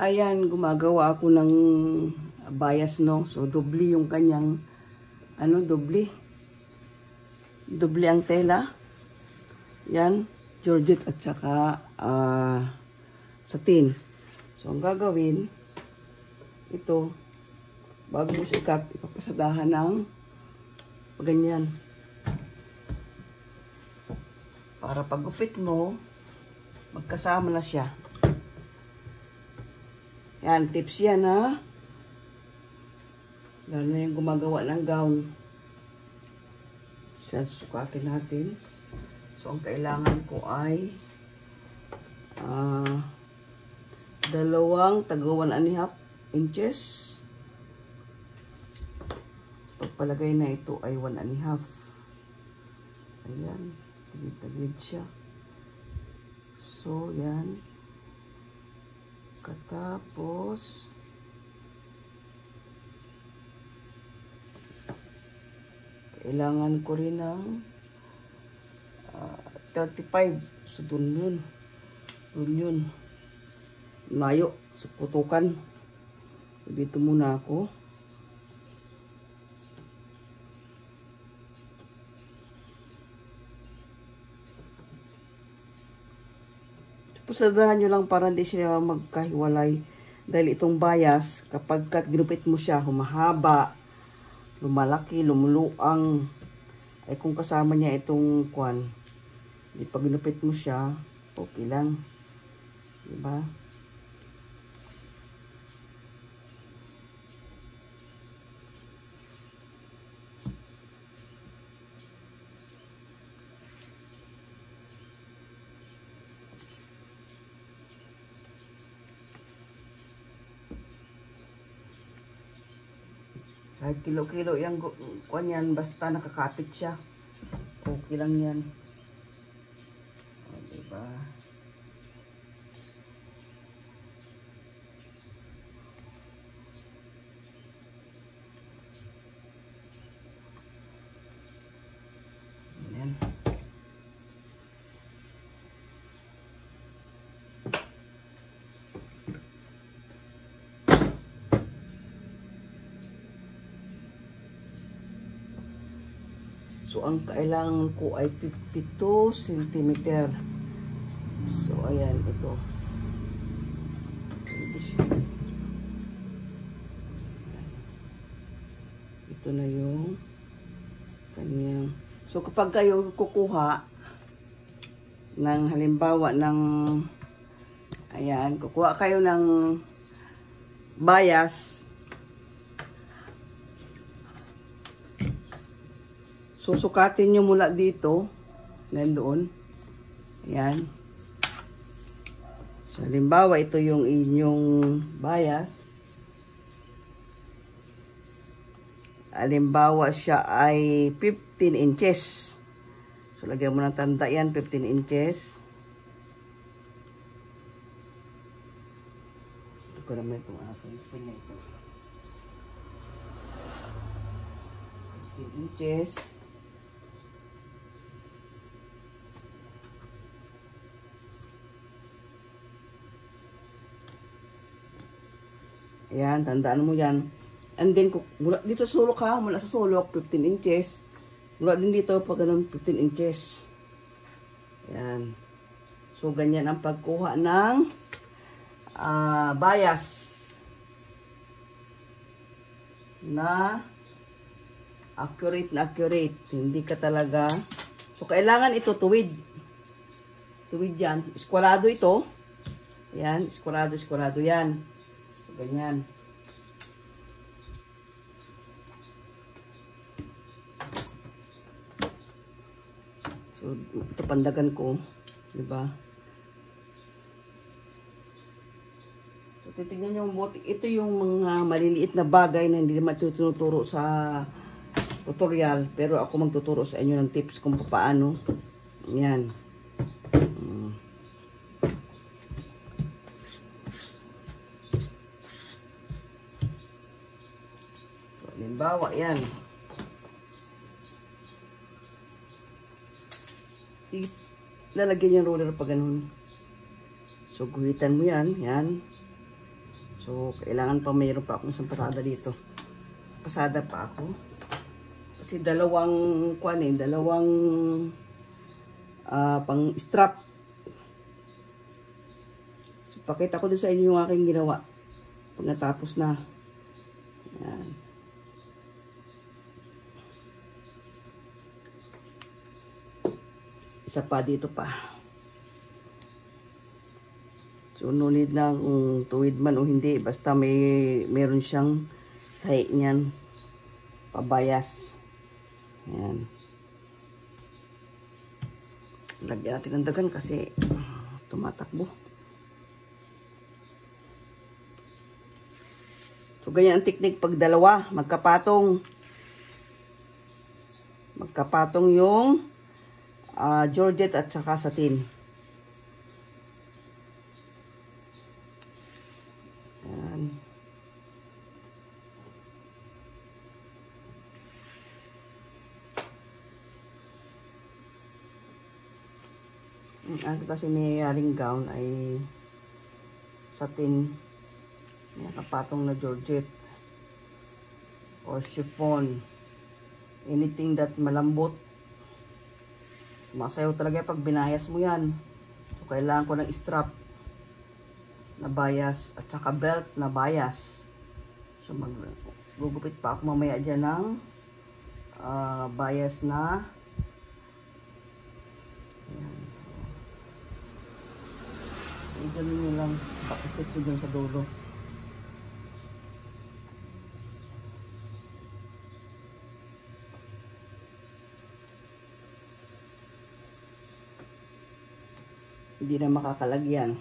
Ayan, gumagawa ako ng bias, no? So, doble yung kanyang, doble. Doble ang tela. Yan, georgette at saka satin. So, ang gagawin, ito, bago mo sikat, ipapasadahan ng ganyan. Para paggupit mo, magkasama na siya. Yan, tips yan, ha? Lalo na yung gumagawa ng gown. Siya, sukatin natin. So, ang kailangan ko ay 2 taga 1.5 inches. Pagpalagay na ito ay 1.5. Ayan, tagid siya. So, yan. Katapos, kailangan ko rin ng 35. So, dun yun. Layo sa putukan. So, dito muna ako. Pasadahan nyo lang para hindi siya magkahiwalay. Dahil itong bias, kapag ginupit mo siya, humahaba, lumalaki, lumuluang. Ay kung kasama niya itong kwan, di pag ginupit mo siya, okay lang. Diba? Kahit kilo-kilo yung kuwan yan, basta nakakapit siya. Okay lang yan. O, diba? Yan. So, ang kailangan ko ay 52 cm. So, ayan, ito. Ito na yung kanyang. So, kapag kayo kukuha ng halimbawa ng, ayan, kukuha kayo ng bias. Susukatin nyo mula dito, nandoon. Ayan. So, halimbawa, ito yung inyong bias. Halimbawa, siya ay 15 inches. So, lagyan mo ng tanda yan, 15 inches. Ito ko naman itong aking pinya ito. 15 inches. Ayan, tandaan mo yan. And then, mula dito sa sulok ha, mula sa sulok, 15 inches. Mula din dito, pag ganun, 15 inches. Ayan. So, ganyan ang pagkuha ng bias na accurate na accurate. Hindi ka talaga. So, kailangan ito tuwid. Tuwid yan. Eskwalado ito. Ayan, eskwalado yan. Ganyan. So, ito pandagan ko. Diba? So, titignan nyo mabuti. Ito yung mga maliliit na bagay na hindi naman tinuturo sa tutorial. Pero ako magtuturo sa inyo ng tips kung paano. Yan. Halimbawa, yan. Lalagyan yung roller pa ganun. So, guhitan mo yan. Yan. So, kailangan pa mayroon pa akong isang pasada dito. Pasada pa ako. Kasi dalawang pang strap. So, pakita ko doon sa inyo yung aking ginawa. Pag natapos na. Yan. Isa pa dito pa. So, no need na kung tuwid man o hindi. Basta meron siyang tahi niyan. Pabayas. Ayan. Lagyan natin ng dagan kasi tumatakbo. So, ganyan ang teknik pag dalawa. Magkapatong. Magkapatong yung georgette at saka satin. Ang kasi nangyayaring gown ay satin, nakapatong na georgette or chiffon, anything that malambot. Masayaw talaga pag binayas mo yan. So, kailangan ko ng strap na bias at saka belt na bias. So, gugupit pa ako mamaya dyan ng bias na ganun nyo lang, pakastit ko dyan sa dulo. Hindi na makakalagyan.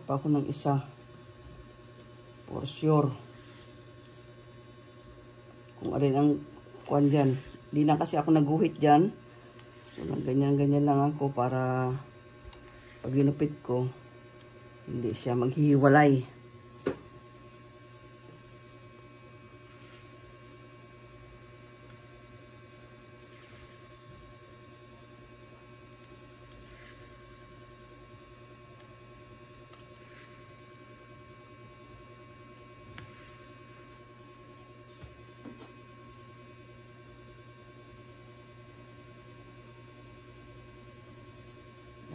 Pa ako ng isa for sure kung alin ang kuwan dyan. Di na kasi ako naguhit dyan, so ganyan lang ako para pag ginupit ko hindi siya maghihiwalay.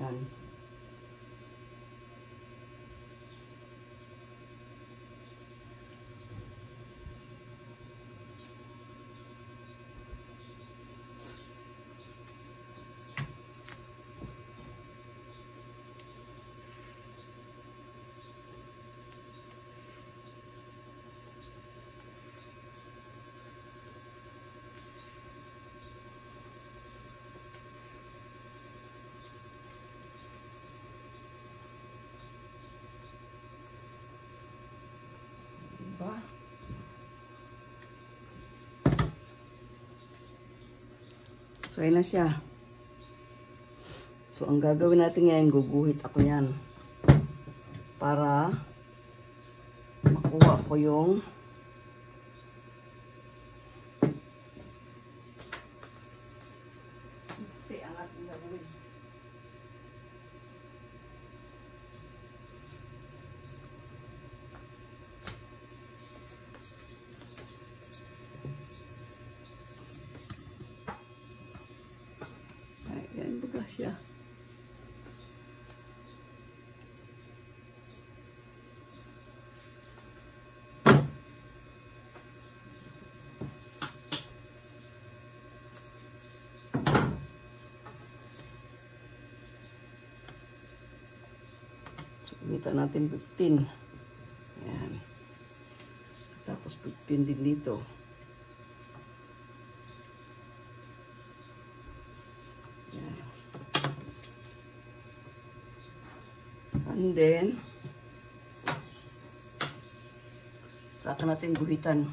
Yan. Diba? So, ayun na siya. So, ang gagawin natin ngayon, guguhit ako yan. Para makuha ko yung angat yung gagawin. Ayan, baga siya. Kita natin 15. Ayan. Tapos 15 din dito. Ayan. And then, saka natin guhitan.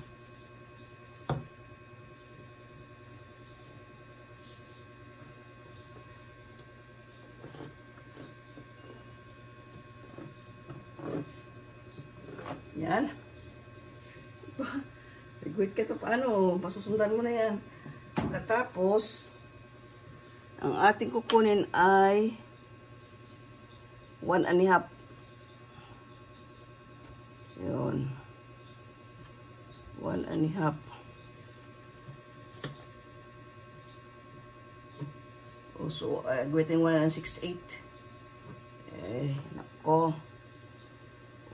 Yan. Guhit ka ito paano. Pasusundan mo na yan. Pagkatapos, ang ating kukunin ay 1.5. Yun. 1.5. So, guhitin 1.68. Nako.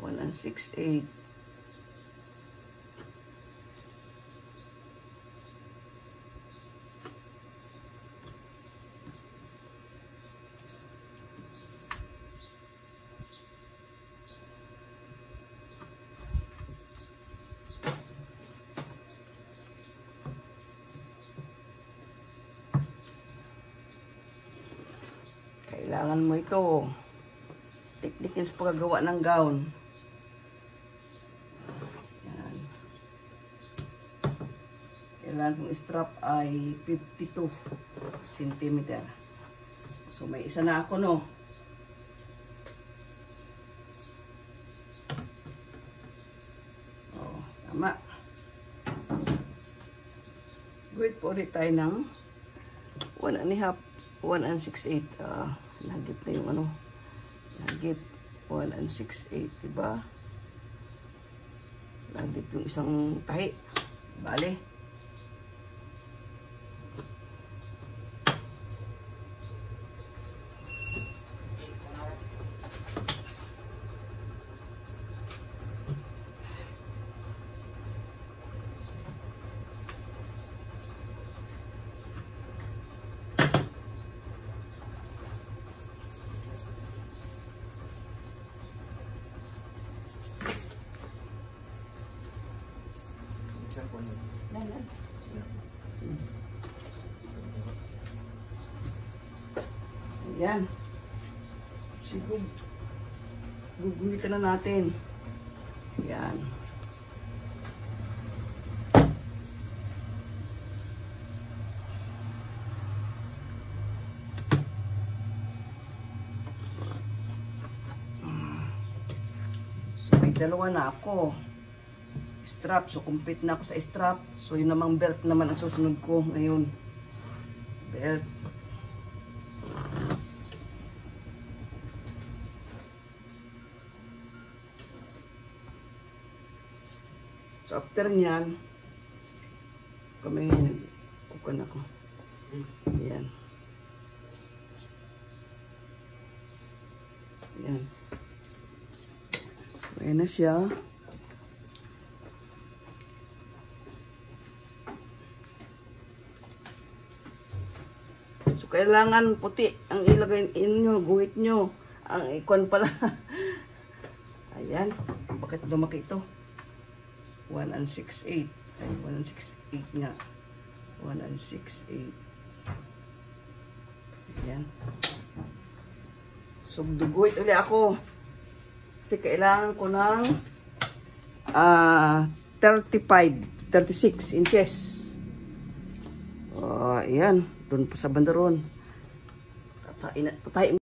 1.68. Kailangan mo ito. Technique sa paggawa ng gown. Yan. Kailangan kong strap ay 52 cm. So may isa na ako, no? Oh, tama. Guhit po ulit tayo ng 1.5. 1.68. Nagip na yung ano. Nagip. 1.68. Diba? Nagip yung isang tahi. Bale. Ayan. Siguro guguhitan na natin. Ayan. So may dalawa na ako. Strap. So complete na ako sa strap. So yun namang belt naman ang susunod ko ngayon. Belt. So after nyan, kami nagkukan ako. Ayan. Ayan. So ayan na siya. So kailangan puti ang ilagay inyo, guhit nyo. Ang ikon pala. Ayan. Bakit lumaki ito? 1.68. Ay, 1.68 nga. 1.68. Ayan. So, duguit ulit ako. Kasi kailangan ko ng 36 inches. Ayan. Doon pa sa bandaron. Tatain